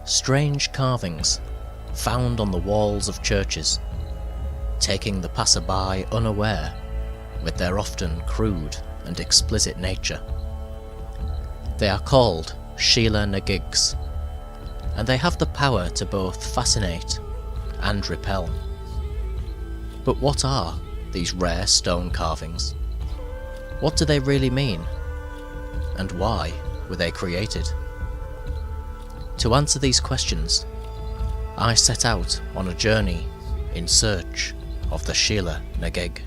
strange carvings found on the walls of churches, taking the passerby unaware with their often crude and explicit nature. They are called Sheela Na Gigs, and they have the power to both fascinate and repel. But what are these rare stone carvings? What do they really mean? And why were they created? To answer these questions, I set out on a journey in search of the Sheela Na Gig.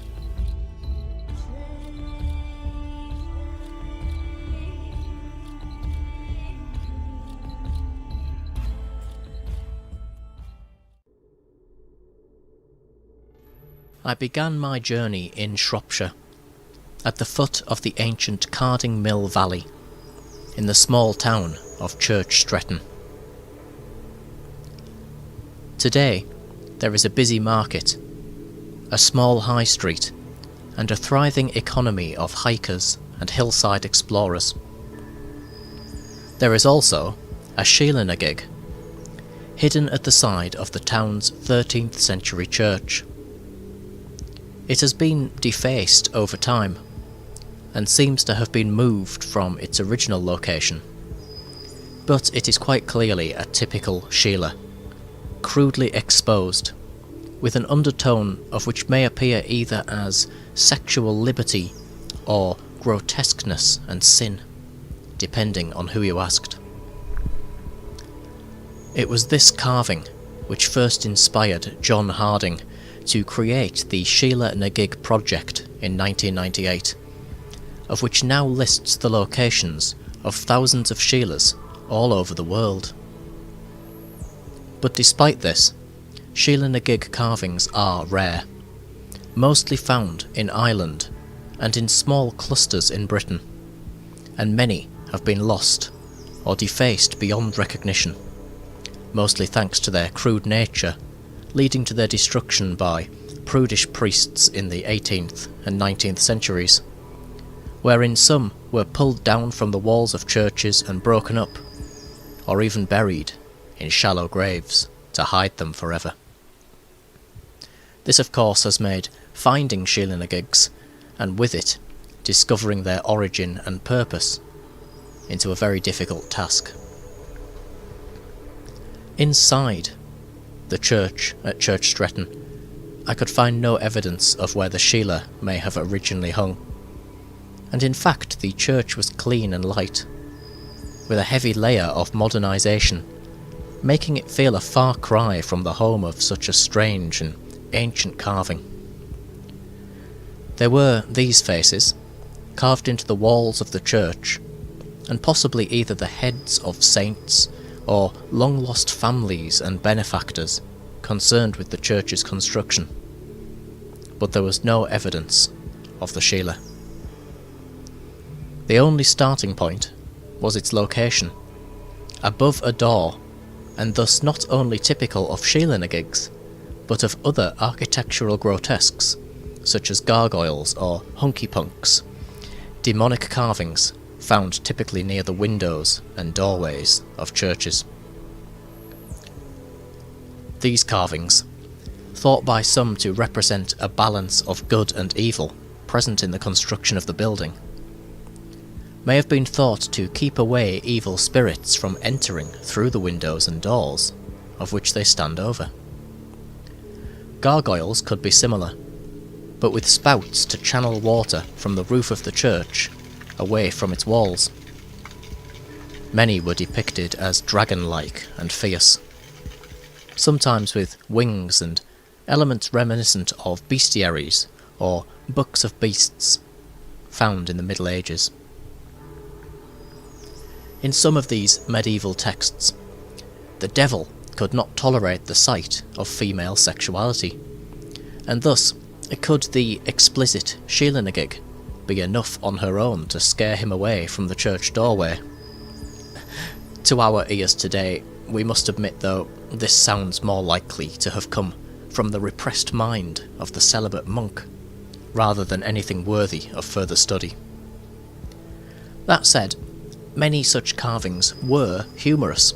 I began my journey in Shropshire, at the foot of the ancient Carding Mill Valley, in the small town of Church Stretton. Today, there is a busy market, a small high street, and a thriving economy of hikers and hillside explorers. There is also a Sheela Na Gig, hidden at the side of the town's 13th century church. It has been defaced over time, and seems to have been moved from its original location, but it is quite clearly a typical Sheela, crudely exposed, with an undertone of which may appear either as sexual liberty or grotesqueness and sin, depending on who you asked. It was this carving which first inspired John Harding to create the Sheela Na Gig project in 1998, of which now lists the locations of thousands of Sheelas all over the world. But despite this, Sheela Na Gig carvings are rare, mostly found in Ireland and in small clusters in Britain, and many have been lost or defaced beyond recognition, mostly thanks to their crude nature, leading to their destruction by prudish priests in the 18th and 19th centuries, wherein some were pulled down from the walls of churches and broken up, or even buried in shallow graves to hide them forever. This of course has made finding Sheela Na Gigs, and with it discovering their origin and purpose, into a very difficult task. Inside the church at Church Stretton, I could find no evidence of where the Sheela may have originally hung, and in fact the church was clean and light, with a heavy layer of modernisation, making it feel a far cry from the home of such a strange and ancient carving. There were these faces, carved into the walls of the church, and possibly either the heads of saints or long-lost families and benefactors concerned with the church's construction. But there was no evidence of the Sheela. The only starting point was its location, above a door, and thus not only typical of Sheela Na Gigs, but of other architectural grotesques, such as gargoyles or hunky-punks, demonic carvings found typically near the windows and doorways of churches. These carvings, thought by some to represent a balance of good and evil present in the construction of the building, may have been thought to keep away evil spirits from entering through the windows and doors of which they stand over. Gargoyles could be similar, but with spouts to channel water from the roof of the church away from its walls. Many were depicted as dragon-like and fierce, sometimes with wings and elements reminiscent of bestiaries or books of beasts found in the Middle Ages. In some of these medieval texts, the devil could not tolerate the sight of female sexuality, and thus could the explicit Sheela Na Gig be enough on her own to scare him away from the church doorway. To our ears today, we must admit though, this sounds more likely to have come from the repressed mind of the celibate monk, rather than anything worthy of further study. That said, many such carvings were humorous,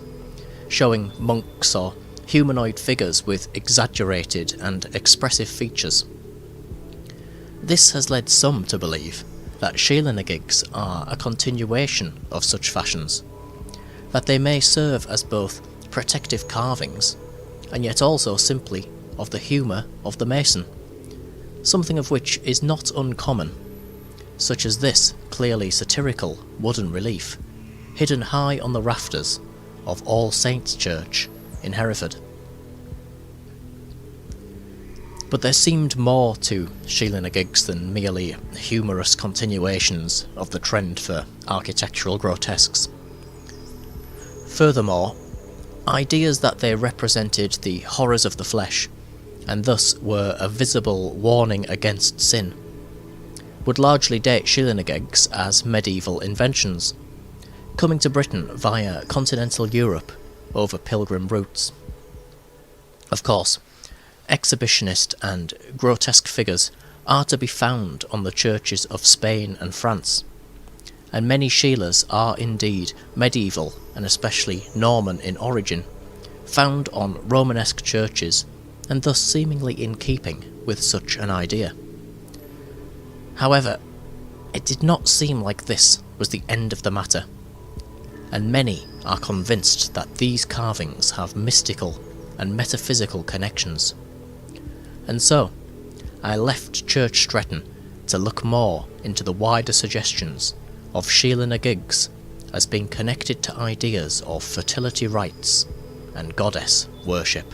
showing monks or humanoid figures with exaggerated and expressive features. This has led some to believe that Sheela Na Gigs are a continuation of such fashions, that they may serve as both protective carvings and yet also simply of the humour of the mason, something of which is not uncommon, such as this clearly satirical wooden relief hidden high on the rafters of All Saints' Church in Hereford. But there seemed more to Sheela Na Gigs than merely humorous continuations of the trend for architectural grotesques. Furthermore, ideas that they represented the horrors of the flesh, and thus were a visible warning against sin, would largely date Sheela Na Gigs as medieval inventions, coming to Britain via continental Europe over pilgrim routes. Of course, exhibitionist and grotesque figures are to be found on the churches of Spain and France, and many Sheelas are indeed medieval and especially Norman in origin, found on Romanesque churches and thus seemingly in keeping with such an idea. However, it did not seem like this was the end of the matter, and many are convinced that these carvings have mystical and metaphysical connections. And so, I left Church Stretton to look more into the wider suggestions of Sheela Na Gigs as being connected to ideas of fertility rites and goddess worship.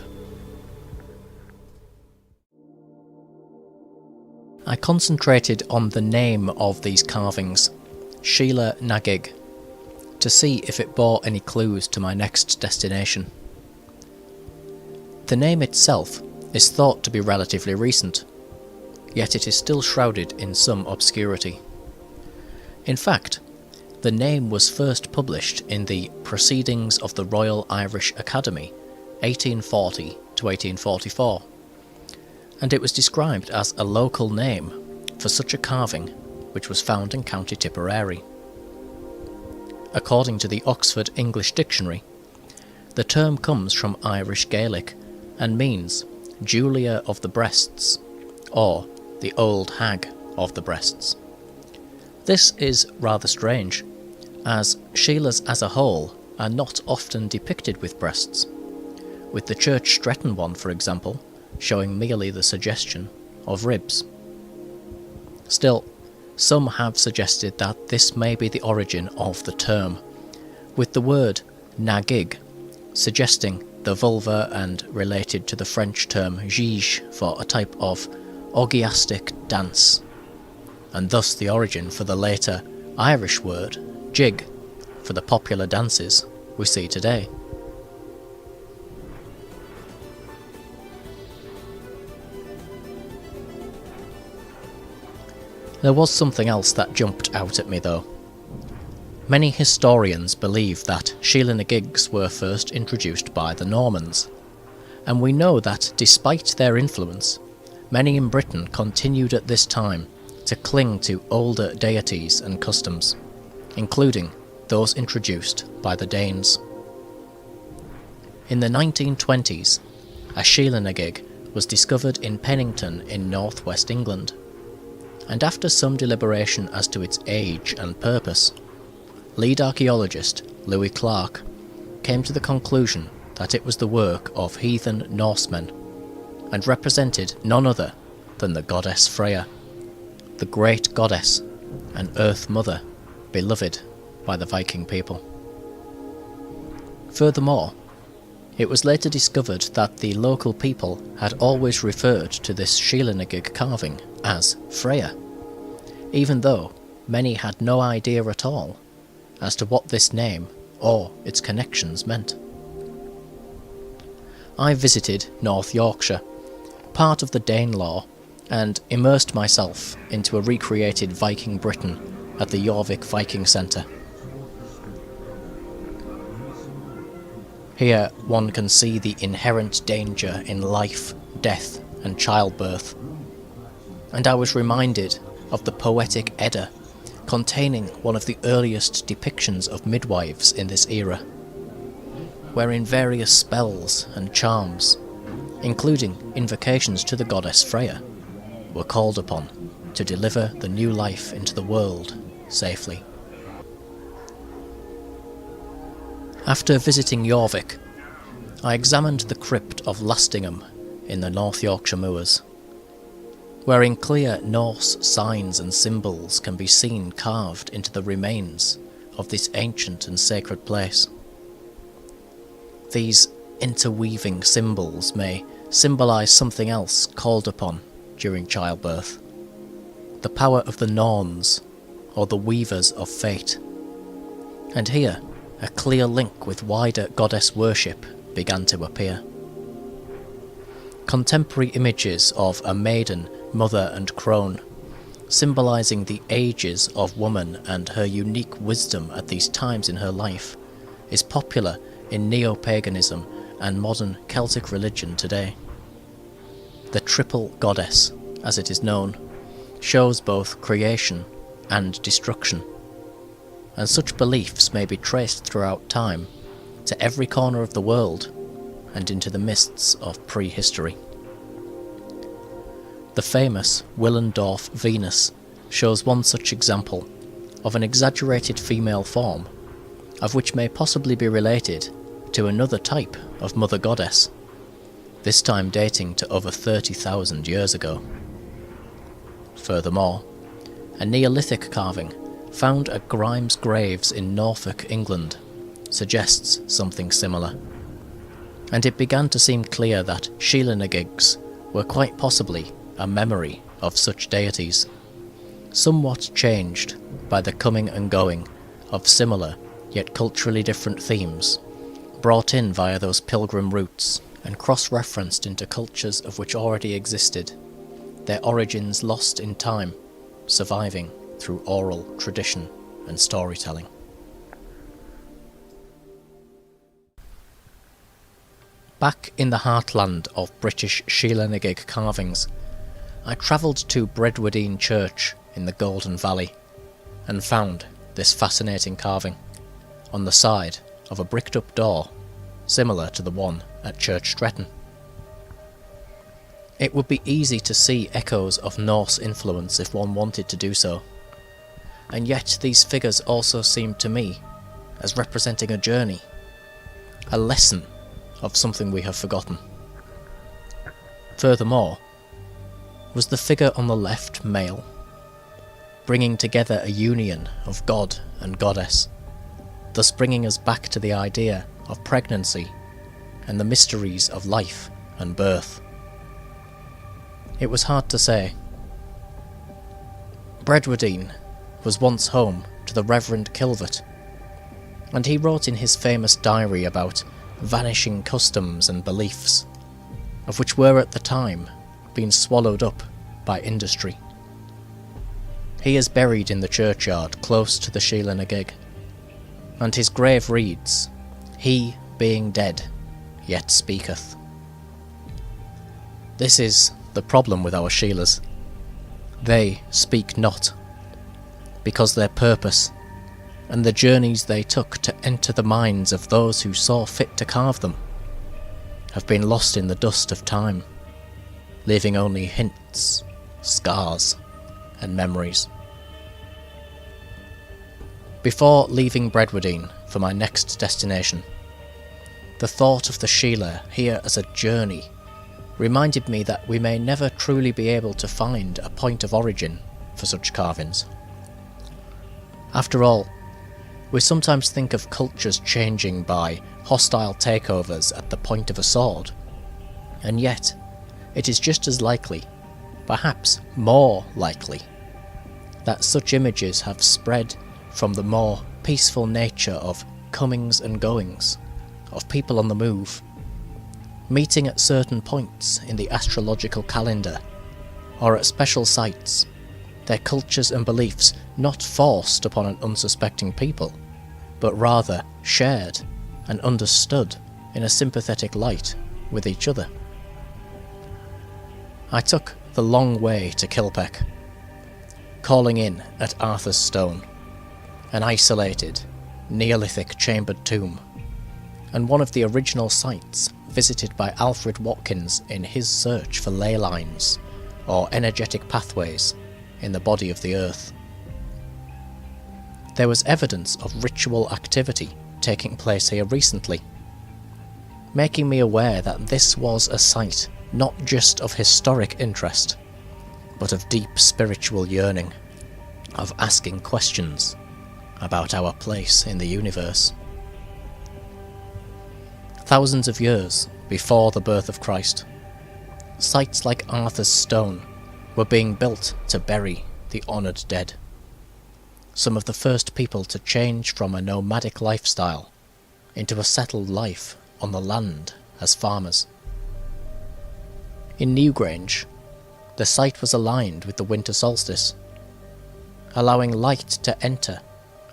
I concentrated on the name of these carvings, Sheela Na Gig, to see if it bore any clues to my next destination. The name itself is thought to be relatively recent, yet it is still shrouded in some obscurity. In fact, the name was first published in the Proceedings of the Royal Irish Academy, 1840 to 1844, and it was described as a local name for such a carving which was found in County Tipperary. According to the Oxford English Dictionary, the term comes from Irish Gaelic and means Julia of the breasts, or the old hag of the breasts. This is rather strange, as Sheelas as a whole are not often depicted with breasts, with the Church Stretton one, for example, showing merely the suggestion of ribs. Still, some have suggested that this may be the origin of the term, with the word na gig suggesting the vulva and related to the French term gige for a type of orgiastic dance, and thus the origin for the later Irish word jig for the popular dances we see today. There was something else that jumped out at me though. Many historians believe that Sheela Na Gigs were first introduced by the Normans, and we know that despite their influence, many in Britain continued at this time to cling to older deities and customs, including those introduced by the Danes. In the 1920s, a Sheela Na Gig was discovered in Pennington in northwest England, and after some deliberation as to its age and purpose, lead archaeologist Louis Clark came to the conclusion that it was the work of heathen Norsemen, and represented none other than the goddess Freya, the great goddess and Earth Mother beloved by the Viking people. Furthermore, it was later discovered that the local people had always referred to this Sheela Na Gig carving as Freya, even though many had no idea at all as to what this name or its connections meant. I visited North Yorkshire, part of the Danelaw, and immersed myself into a recreated Viking Britain at the Jorvik Viking Centre. Here one can see the inherent danger in life, death and childbirth, and I was reminded of the poetic Edda, containing one of the earliest depictions of midwives in this era. wherein various spells and charms, including invocations to the goddess Freya, were called upon to deliver the new life into the world safely. After visiting Jorvik, I examined the crypt of Lastingham in the North Yorkshire moors, wherein clear Norse signs and symbols can be seen carved into the remains of this ancient and sacred place. These interweaving symbols may symbolise something else called upon during childbirth, the power of the Norns, or the weavers of fate. And here, a clear link with wider goddess worship began to appear. Contemporary images of a maiden, mother and crone, symbolising the ages of woman and her unique wisdom at these times in her life, is popular in neo-paganism and modern Celtic religion today. The triple goddess, as it is known, shows both creation and destruction, and such beliefs may be traced throughout time to every corner of the world and into the mists of prehistory. The famous Willendorf Venus shows one such example of an exaggerated female form, of which may possibly be related to another type of mother goddess, this time dating to over 30,000 years ago. Furthermore, a Neolithic carving found at Grimes Graves in Norfolk, England, suggests something similar, and it began to seem clear that Sheela Na Gigs were quite possibly a memory of such deities, somewhat changed by the coming and going of similar yet culturally different themes, brought in via those pilgrim routes and cross-referenced into cultures of which already existed, their origins lost in time, surviving through oral tradition and storytelling. Back in the heartland of British Sheela Na Gig carvings, I travelled to Bradwardine Church in the Golden Valley and found this fascinating carving on the side of a bricked up door similar to the one at Church Stretton. It would be easy to see echoes of Norse influence if one wanted to do so, and yet these figures also seemed to me as representing a journey, a lesson of something we have forgotten. Furthermore, was the figure on the left male, bringing together a union of god and goddess, thus bringing us back to the idea of pregnancy and the mysteries of life and birth? It was hard to say. Bradwardine was once home to the Reverend Kilvert, and he wrote in his famous diary about vanishing customs and beliefs, of which were at the time being swallowed up by industry. He is buried in the churchyard close to the Sheela Na Gig, and his grave reads, "He being dead, yet speaketh." This is the problem with our Sheelas. They speak not, because their purpose and the journeys they took to enter the minds of those who saw fit to carve them have been lost in the dust of time, leaving only hints, scars, and memories. Before leaving Bradwardine for my next destination, the thought of the Sheela here as a journey reminded me that we may never truly be able to find a point of origin for such carvings. After all, we sometimes think of cultures changing by hostile takeovers at the point of a sword, and yet it is just as likely, perhaps more likely, that such images have spread from the more peaceful nature of comings and goings, of people on the move, meeting at certain points in the astrological calendar, or at special sites, their cultures and beliefs not forced upon an unsuspecting people, but rather shared and understood in a sympathetic light with each other. I took the long way to Kilpeck, calling in at Arthur's Stone, an isolated, Neolithic chambered tomb, and one of the original sites visited by Alfred Watkins in his search for ley lines, or energetic pathways, in the body of the earth. There was evidence of ritual activity taking place here recently, making me aware that this was a site not just of historic interest, but of deep spiritual yearning, of asking questions about our place in the universe. Thousands of years before the birth of Christ, sites like Arthur's Stone were being built to bury the honoured dead. Some of the first people to change from a nomadic lifestyle into a settled life on the land as farmers. In Newgrange, the site was aligned with the winter solstice, allowing light to enter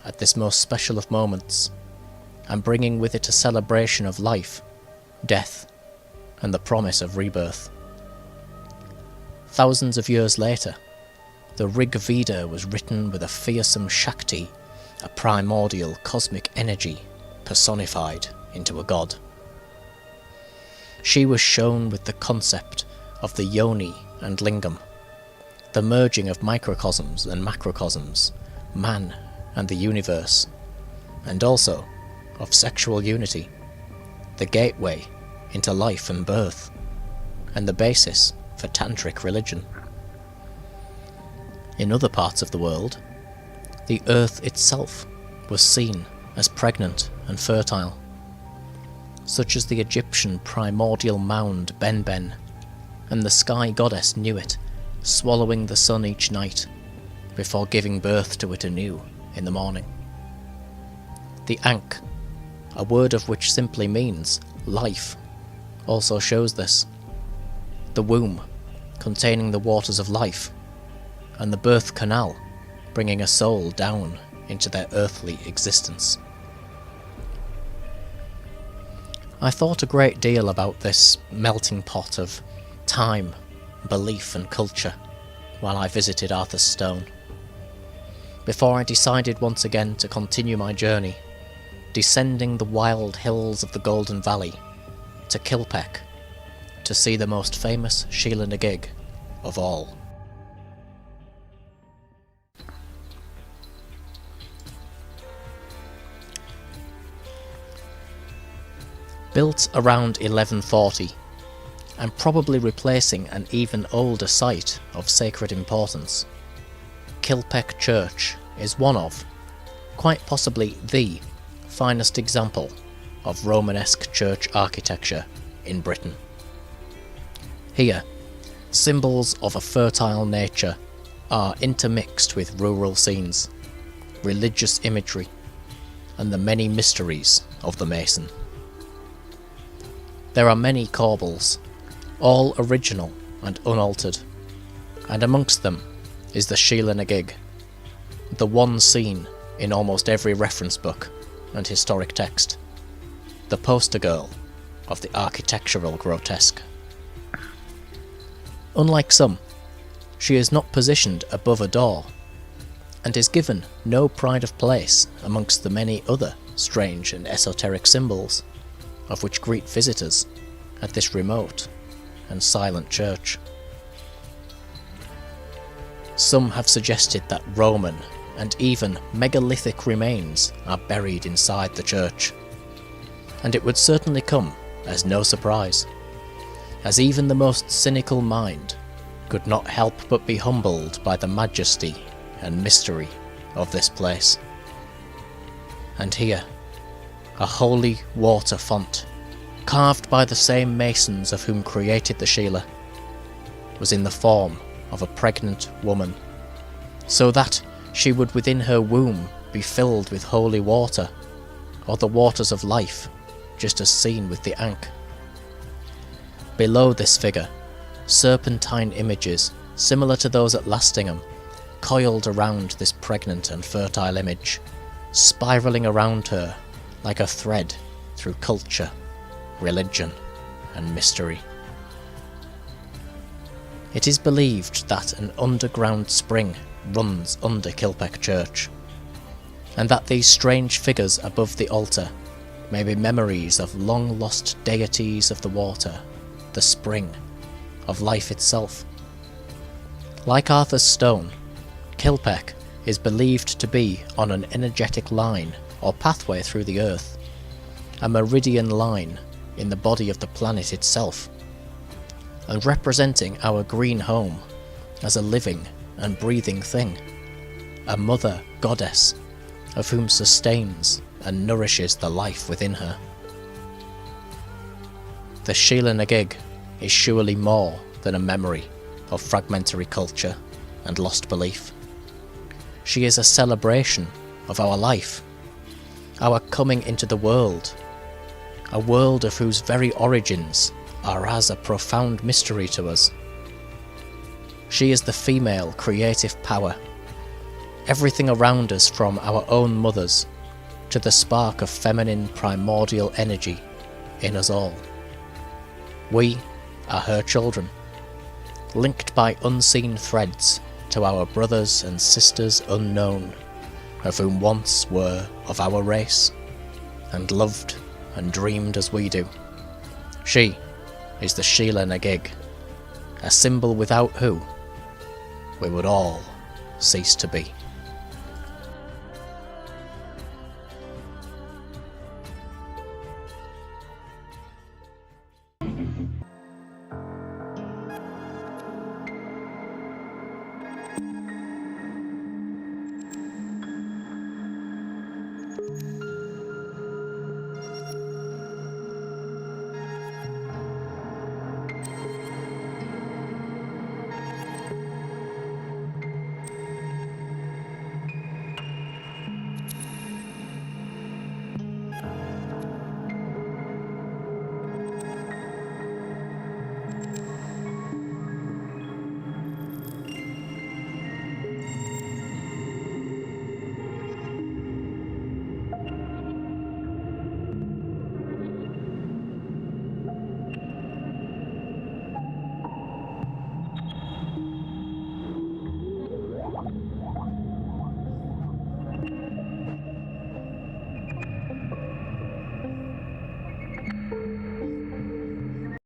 at this most special of moments, and bringing with it a celebration of life, death, and the promise of rebirth. Thousands of years later, the Rig Veda was written with a fearsome Shakti, a primordial cosmic energy personified into a god. She was shown with the concept of the yoni and lingam, the merging of microcosms and macrocosms, man and the universe, and also of sexual unity, the gateway into life and birth, and the basis for tantric religion. In other parts of the world, the earth itself was seen as pregnant and fertile, such as the Egyptian primordial mound Benben, and the sky goddess Nuit, swallowing the sun each night, before giving birth to it anew in the morning. The Ankh, a word of which simply means life, also shows this. The womb, containing the waters of life, and the birth canal, bringing a soul down into their earthly existence. I thought a great deal about this melting pot of time, belief and culture while I visited Arthur's Stone, before I decided once again to continue my journey, descending the wild hills of the Golden Valley to Kilpeck to see the most famous Sheela Na Gig of all. Built around 1140, and probably replacing an even older site of sacred importance, Kilpeck Church is one of, quite possibly the, finest example of Romanesque church architecture in Britain. Here, symbols of a fertile nature are intermixed with rural scenes, religious imagery, and the many mysteries of the mason. There are many corbels, all original and unaltered, and amongst them is the Sheela Na Gig, the one seen in almost every reference book and historic text, the poster girl of the architectural grotesque. Unlike some, she is not positioned above a door, and is given no pride of place amongst the many other strange and esoteric symbols of which greet visitors at this remote and silent church. Some have suggested that Roman and even megalithic remains are buried inside the church, and it would certainly come as no surprise, as even the most cynical mind could not help but be humbled by the majesty and mystery of this place. And here, a holy water font, carved by the same masons of whom created the Sheela, was in the form of a pregnant woman, so that she would within her womb be filled with holy water, or the waters of life, just as seen with the Ankh. Below this figure, serpentine images, similar to those at Lastingham, coiled around this pregnant and fertile image, spiralling around her like a thread through culture, religion, and mystery. It is believed that an underground spring runs under Kilpeck Church, and that these strange figures above the altar may be memories of long-lost deities of the water, the spring, of life itself. Like Arthur's stone, Kilpeck is believed to be on an energetic line or pathway through the earth, a meridian line in the body of the planet itself, and representing our green home as a living and breathing thing, a mother goddess of whom sustains and nourishes the life within her. The Sheela Na Gig is surely more than a memory of fragmentary culture and lost belief. She is a celebration of our life, our coming into the world, a world of whose very origins are as a profound mystery to us. She is the female creative power, everything around us from our own mothers to the spark of feminine primordial energy in us all. We are her children, linked by unseen threads to our brothers and sisters unknown, of whom once were of our race, and loved and dreamed as we do. She is the Sheela Na Gig, a symbol without who we would all cease to be.